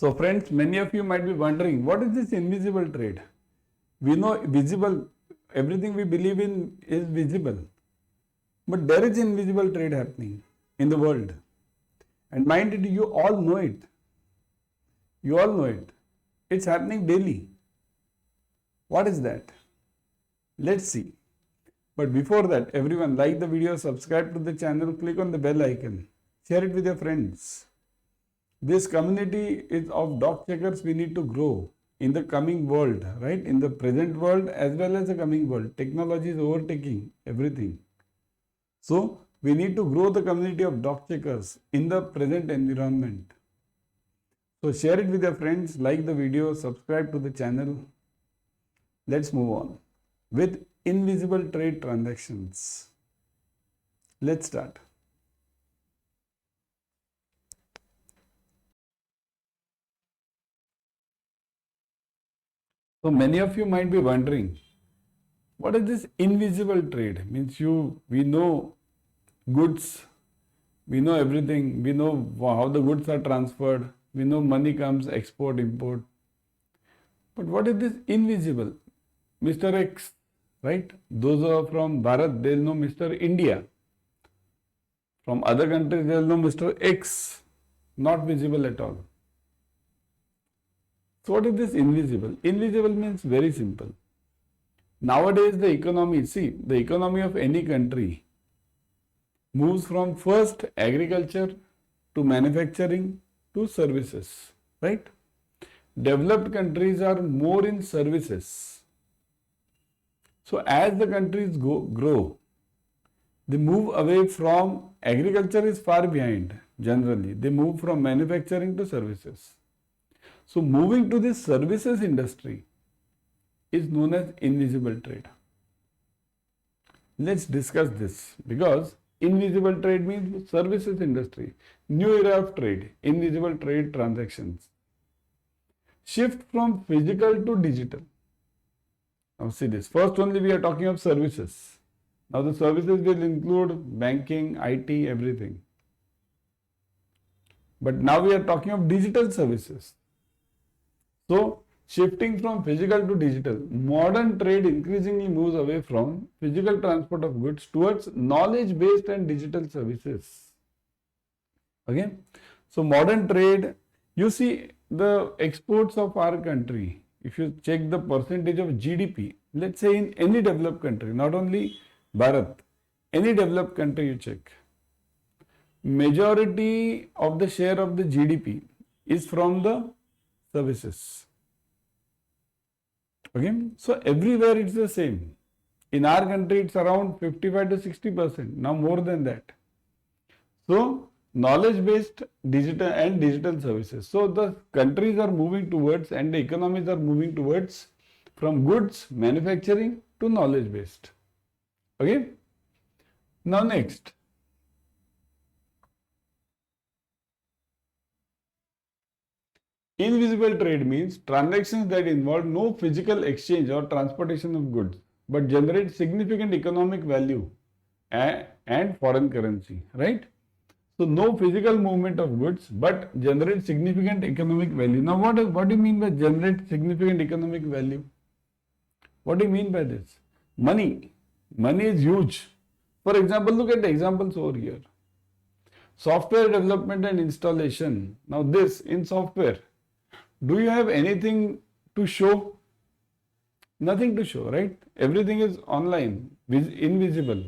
So friends, many of you might be wondering, what is this invisible trade? We know visible, everything we believe in is visible. But there is invisible trade happening in the world. And mind it, you all know it. You all know it. It's happening daily. What is that? Let's see. But before that, everyone like the video, subscribe to the channel, click on the bell icon, share it with your friends. This community is of dog checkers we need to grow in the coming world, right? In the present world as well as the coming world. Technology is overtaking everything. So, we need to grow the community of dog checkers in the present environment. So, share it with your friends, like the video, subscribe to the channel. Let's move on with invisible trade transactions. Let's start. So many of you might be wondering, what is this invisible trade? Means we know goods, we know everything, we know how the goods are transferred, we know money comes, export, import. But what is this invisible? Mr. X, right? Those who are from Bharat, they'll know Mr. India. From other countries, they'll know Mr. X, not visible at all. So what is this invisible? Invisible means very simple. Nowadays the economy, see, the economy of any country moves from first agriculture to manufacturing to services, right? Developed countries are more in services. So as the countries grow, they move away from agriculture is far behind generally. They move from manufacturing to services. So moving to this services industry is known as invisible trade. Let's discuss this because invisible trade means services industry, new era of trade, invisible trade transactions. Shift from physical to digital. Now see this, first only we are talking of services. Now the services will include banking, IT, everything. But now we are talking of digital services. So, shifting from physical to digital, modern trade increasingly moves away from physical transport of goods towards knowledge-based and digital services. Okay? So, modern trade, you see the exports of our country, if you check the percentage of GDP, let's say in any developed country, not only Bharat, any developed country you check, majority of the share of the GDP is from the services. Okay, so everywhere it's the same. In our country it's around 55 to 60%, now more than that. So knowledge based digital and digital services. So the countries are moving towards and the economies are moving towards from goods manufacturing to knowledge based. Okay, now next. Invisible trade means transactions that involve no physical exchange or transportation of goods but generate significant economic value and foreign currency, right? So no physical movement of goods but generate significant economic value. Now what do you mean by generate significant economic value? What do you mean by this? Money. Money is huge. For example, look at the examples over here. Software development and installation. Now this in software. Do you have anything to show? Nothing to show, right? Everything is online, invisible.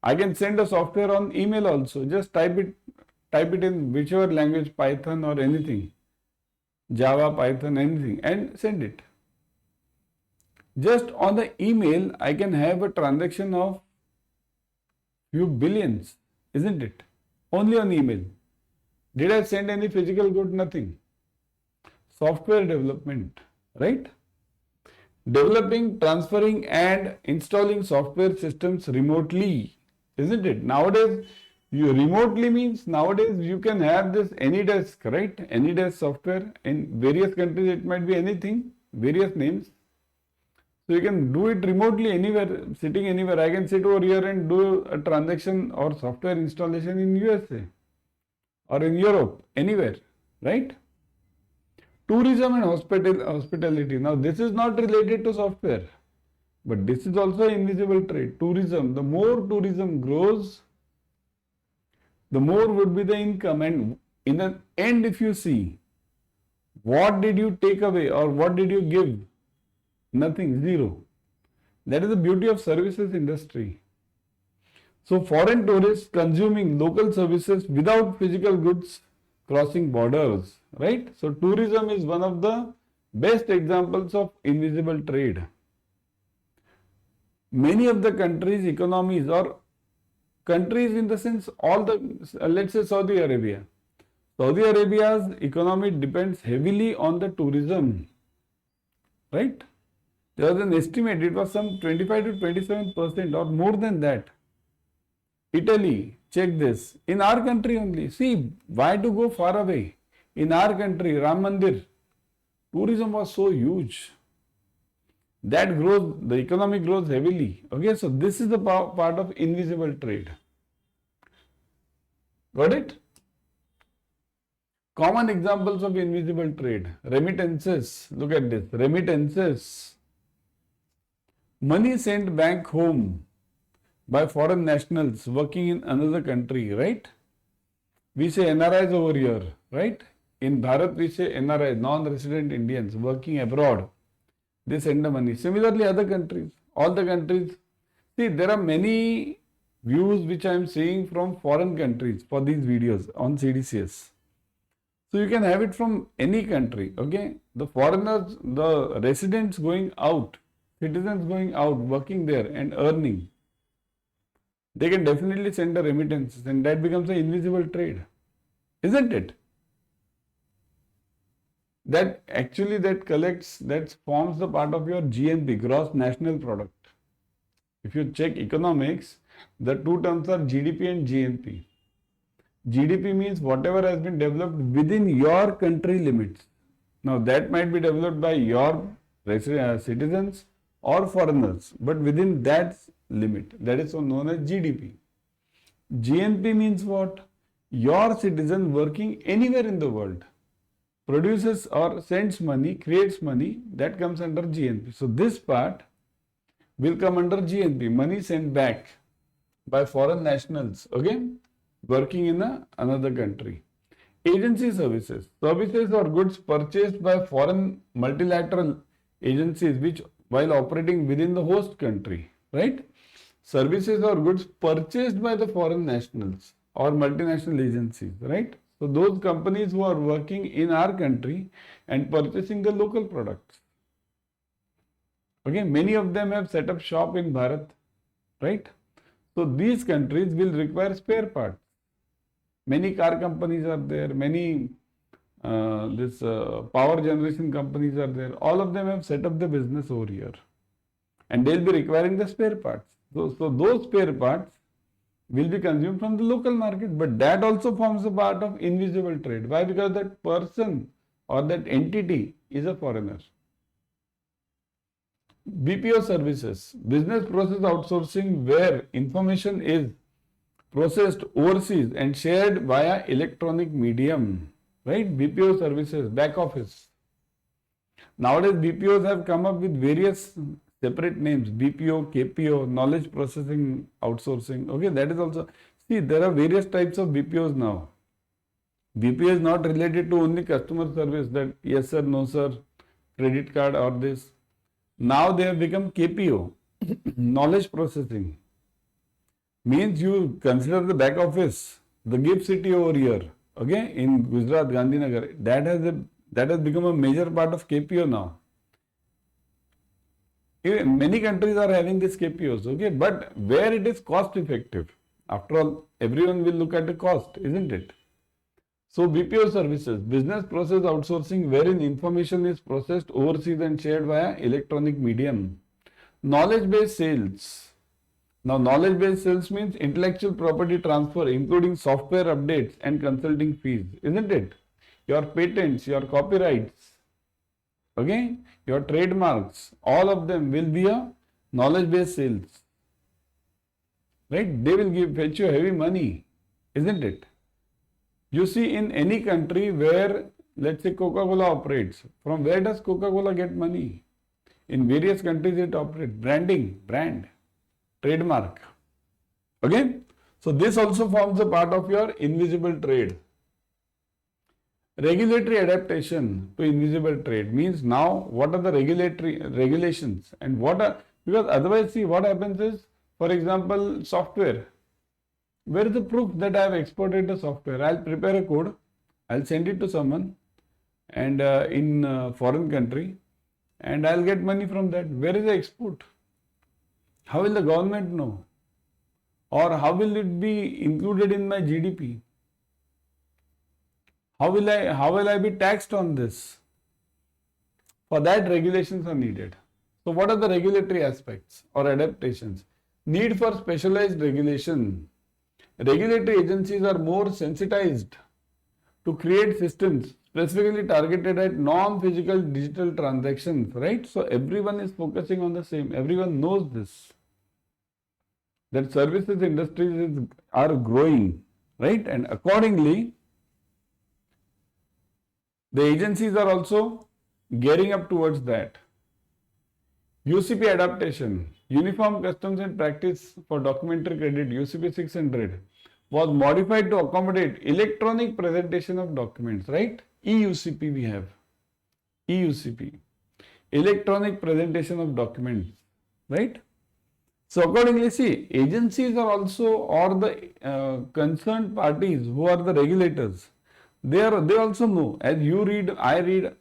I can send a software on email also. Just type it in whichever language, Python or anything, Java, Python, anything, and send it. Just on the email, I can have a transaction of few billions, isn't it? Only on email. Did I send any physical good? Nothing. Software development, right? Developing, transferring and installing software systems remotely, isn't it? Nowadays, you remotely means nowadays you can have this AnyDesk, right? AnyDesk software in various countries, it might be anything, various names. So you can do it remotely anywhere, sitting anywhere. I can sit over here and do a transaction or software installation in USA or in Europe, anywhere, right? Tourism and hospitality. Now this is not related to software, but this is also invisible trade. Tourism, the more tourism grows, the more would be the income, and in the end, if you see, what did you take away or what did you give? Nothing, zero. That is the beauty of services industry. So foreign tourists consuming local services without physical goods crossing borders, right? So tourism is one of the best examples of invisible trade. Many of the countries' economies, or countries in the sense all the, let's say Saudi Arabia. Saudi Arabia's economy depends heavily on the tourism, right? There was an estimate, it was some 25 to 27% or more than that. Italy, check this, in our country only. See, why to go far away? In our country, Ram Mandir, tourism was so huge. That grows, the economy grows heavily. Okay, so this is the part of invisible trade. Got it? Common examples of invisible trade. Remittances, look at this, remittances. Money sent back home by foreign nationals working in another country, right? We say NRIs over here, right? In Bharat, we say NRIs, non-resident Indians working abroad. They send the money. Similarly, other countries, all the countries. See, there are many views which I am seeing from foreign countries for these videos on CDCS. So you can have it from any country, okay? The foreigners, the residents going out, citizens going out, working there and earning. They can definitely send a remittance, and that becomes an invisible trade, isn't it? That actually that collects, that forms the part of your GNP, gross national product. If you check economics, the two terms are GDP and GNP. GDP means whatever has been developed within your country limits. Now that might be developed by your citizens or foreigners, but within that limit, that is known as GDP. GNP means what? Your citizen working anywhere in the world produces or sends money, creates money, that comes under GNP. So this part will come under GNP, money sent back by foreign nationals, okay, working in another country. Agency services, services or goods purchased by foreign multilateral agencies which while operating within the host country, right? Services or goods purchased by the foreign nationals or multinational agencies, right? So those companies who are working in our country and purchasing the local products. Okay, many of them have set up shop in Bharat, right? So these countries will require spare parts. Many car companies are there, many power generation companies are there. All of them have set up the business over here, and they'll be requiring the spare parts. So those spare parts will be consumed from the local market, but that also forms a part of invisible trade. Why? Because that person or that entity is a foreigner. BPO services, business process outsourcing, where information is processed overseas and shared via electronic medium, right? BPO services, back office. Nowadays, BPOs have come up with various separate names, BPO, KPO, knowledge processing outsourcing. Okay, that is also, see, there are various types of BPOs now. BPO is not related to only customer service, that yes sir, no sir, credit card or this. Now they have become KPO, knowledge processing. Means you consider the back office, the GIFT city over here, okay, in Gujarat, Gandhinagar, that has become a major part of KPO now. Many countries are having these KPOs, okay, but where it is cost effective. After all, everyone will look at the cost, isn't it? So BPO services, business process outsourcing, wherein information is processed overseas and shared via electronic medium. Knowledge-based sales. Now knowledge-based sales means intellectual property transfer, including software updates and consulting fees, isn't it? Your patents, your copyrights, okay, your trademarks, all of them will be a knowledge-based sales, right? They will fetch you heavy money, isn't it? You see, in any country where let's say Coca-Cola operates. From where does Coca-Cola get money? In various countries it operates. Branding, brand, trademark. Okay? So this also forms a part of your invisible trade. Regulatory adaptation to invisible trade means now what are the regulatory regulations and what are, because otherwise see what happens is, for example, software. Where is the proof that I have exported the software? I'll prepare a code, I'll send it to someone and in a foreign country and I'll get money from that. Where is the export? How will the government know? Or how will it be included in my GDP? How will I be taxed on this? For that regulations are needed. So what are the regulatory aspects or adaptations? Need for specialized regulation. Regulatory agencies are more sensitized to create systems specifically targeted at non-physical digital transactions, right? So everyone is focusing on the same. Everyone knows this. That services industries are growing, right? And accordingly, the agencies are also gearing up towards that. UCP adaptation, Uniform Customs and Practice for Documentary Credit, UCP 600, was modified to accommodate electronic presentation of documents, right? EUCP we have. EUCP, electronic presentation of documents, right? So accordingly, see, agencies are also, or the concerned parties who are the regulators, they also know, as you read, I read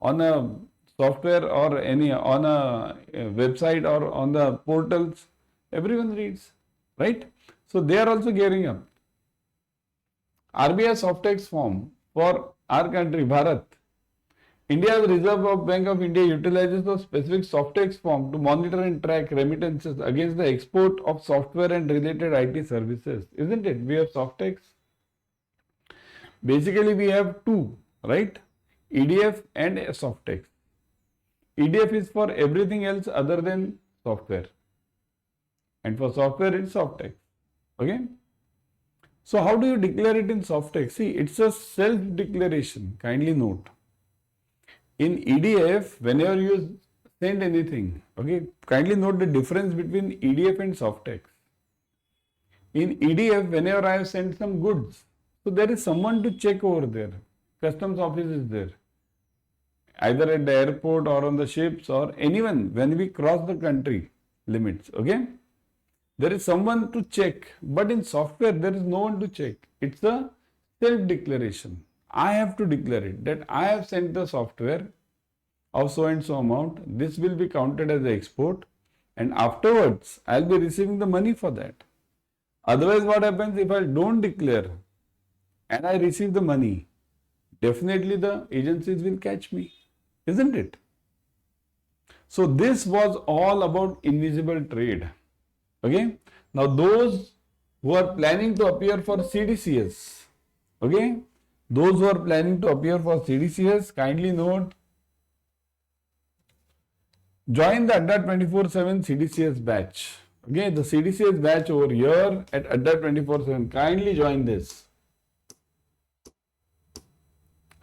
on a software or on a website or on the portals, everyone reads, right? So they are also gearing up. RBI soft tax form for our country, Bharat. India's Reserve Bank of India utilizes a specific soft tax form to monitor and track remittances against the export of software and related IT services. Isn't it? We have soft tax. Basically, we have two, right? EDF and soft tax. EDF is for everything else other than software. And for software, it's soft tax. Okay? So, how do you declare it in soft tax? See, it's a self-declaration. Kindly note. In EDF, whenever you send anything, okay, kindly note the difference between EDF and soft tax. In EDF, whenever I have sent some goods, so there is someone to check over there. Customs office is there. Either at the airport or on the ships or anyone when we cross the country limits. Okay. There is someone to check. But in software, there is no one to check. It's a self-declaration. I have to declare it that I have sent the software of so and so amount. This will be counted as the export. And afterwards, I'll be receiving the money for that. Otherwise, what happens if I don't declare and I receive the money? Definitely the agencies will catch me, isn't it? So this was all about invisible trade. Okay. Now those who are planning to appear for CDCS, okay, those who are planning to appear for CDCS, kindly note, join the Adda247 CDCS batch. Okay, the CDCS batch over here at Adda247. Kindly join this.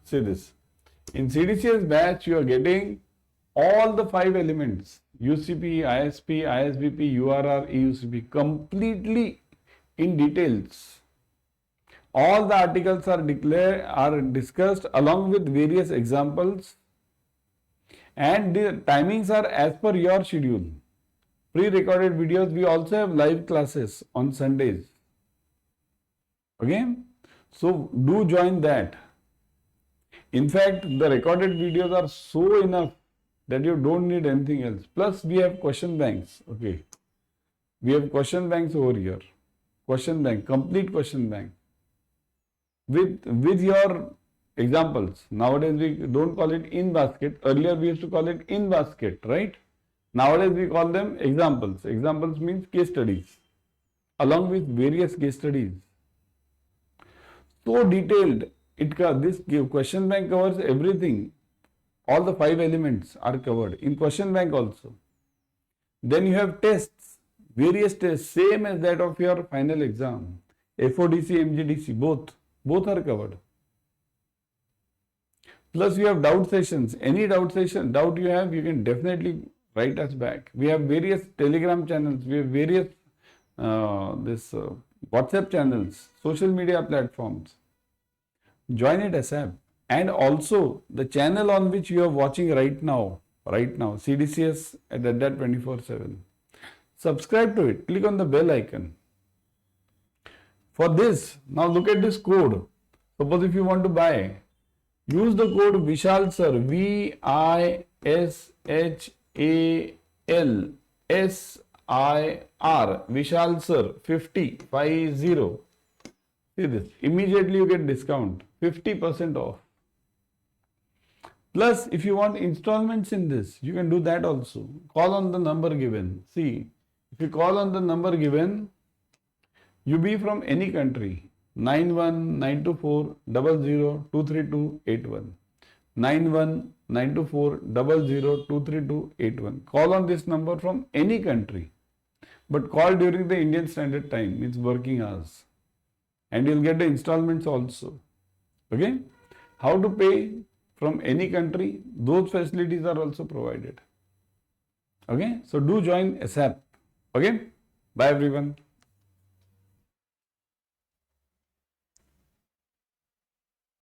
See this. In CDCS batch, you are getting all the 5 elements: UCP, ISP, ISBP, URR, EUCP, completely in details. All the articles are discussed along with various examples, and the timings are as per your schedule. Pre-recorded videos. We also have live classes on Sundays. Okay, so do join that. In fact, the recorded videos are so enough that you don't need anything else. Plus, we have question banks. Okay, we have question banks over here. Question bank, complete question bank with your examples. Nowadays, we don't call it in basket. Earlier, we used to call it in basket, right? Nowadays, we call them examples. Examples means case studies, along with various case studies. So detailed. This question bank covers everything. All the 5 elements are covered in question bank also. Then you have tests, various tests, same as that of your final exam. FODC, MGDC, both are covered. Plus we have doubt sessions. Any doubt you have, you can definitely write us back. We have various Telegram channels. We have various WhatsApp channels, social media platforms. Join it ASAP. And also the channel on which you are watching right now, CDCS at Adda247. Subscribe to it. Click on the bell icon. For this, now look at this code. Suppose if you want to buy, use the code Vishal Sir, VISHALSIR, Vishal Sir 50. See this, immediately you get discount, 50% off. Plus, if you want installments in this, you can do that also. Call on the number given. See, if you call on the number given, you be from any country, 919240023281. 919240023281. Call on this number from any country, but call during the Indian Standard Time, means working hours, and you'll get the installments also. Okay? How to pay from any country? Those facilities are also provided. Okay? So do join ASAP. Okay? Bye everyone.